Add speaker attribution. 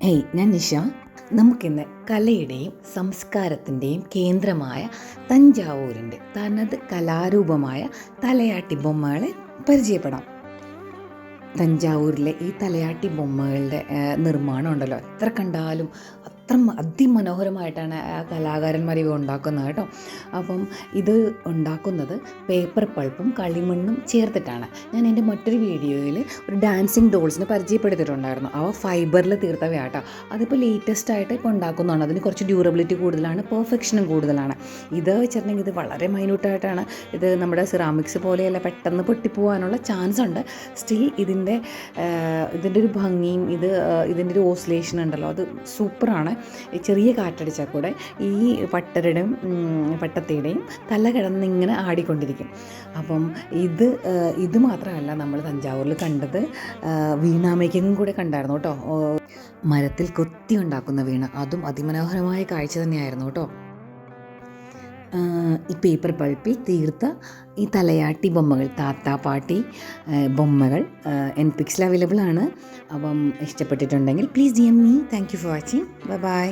Speaker 1: Hey, ഞാൻ നിഷ. നമുക്കിന്ന് കലയുടെയും സംസ്കാരത്തിൻ്റെയും കേന്ദ്രമായ തഞ്ചാവൂരിൻ്റെ തനത് കലാരൂപമായ തലയാട്ടി ബൊമ്മകളെ പരിചയപ്പെടാം. തഞ്ചാവൂരിലെ ഈ തലയാട്ടി ബൊമ്മകളുടെ നിർമ്മാണം ഉണ്ടല്ലോ, എത്ര കണ്ടാലും അത്ര അതിമനോഹരമായിട്ടാണ് ആ കലാകാരന്മാർ ഇവ ഉണ്ടാക്കുന്നത് കേട്ടോ. അപ്പം ഇത് ഉണ്ടാക്കുന്നത് പേപ്പർ പൾപ്പും കളിമണ്ണും ചേർത്തിട്ടാണ്. ഞാൻ എൻ്റെ മറ്റൊരു വീഡിയോയിൽ ഒരു ഡാൻസിങ് ഡോൾസിന് പരിചയപ്പെടുത്തിയിട്ടുണ്ടായിരുന്നു. അവ ഫൈബറിൽ തീർത്തവയാട്ടോ. അതിപ്പോൾ ലേറ്റസ്റ്റ് ആയിട്ട് ഇപ്പോൾ ഉണ്ടാക്കുന്നതാണ്. അതിന് കുറച്ച് ഡ്യൂറബിലിറ്റി കൂടുതലാണ്, പെർഫെക്ഷനും കൂടുതലാണ്. ഇത് വെച്ചിട്ടുണ്ടെങ്കിൽ ഇത് വളരെ മൈന്യൂട്ടായിട്ടാണ്. ഇത് നമ്മുടെ സിറാമിക്സ് പോലെയല്ല, പെട്ടെന്ന് പൊട്ടിപ്പോകാനുള്ള ചാൻസ് ഉണ്ട്. സ്റ്റിൽ ഇതിൻ്റെ ഒരു ഭംഗിയും ഇതിൻ്റെ ഒരു ഓസിലേഷൻ ഉണ്ടല്ലോ, അത് സൂപ്പറാണ്. ചെറിയ കാറ്റടിച്ചാൽ കൂടെ ഈ പട്ടത്തിയുടെയും തല കിടന്നിങ്ങനെ ആടിക്കൊണ്ടിരിക്കും. അപ്പം ഇത് മാത്രമല്ല നമ്മൾ തഞ്ചാവൂരിൽ കണ്ടത്, വീണ മേക്കിങ്ങും കൂടെ കണ്ടായിരുന്നു കേട്ടോ. മരത്തിൽ കൊത്തി ഉണ്ടാക്കുന്ന വീണ, അതും അതിമനോഹരമായ കാഴ്ച തന്നെയായിരുന്നു കേട്ടോ. ഈ പേപ്പർ പൾപ്പിൽ തീർത്ത ഈ തലയാട്ടി ബൊമ്മകൾ, താത്താപ്പാട്ടി ബൊമ്മകൾ എൻപിക്സിൽ അവൈലബിൾ ആണ്. അപ്പം ഇഷ്ടപ്പെട്ടിട്ടുണ്ടെങ്കിൽ please DM me. Thank you for watching. By.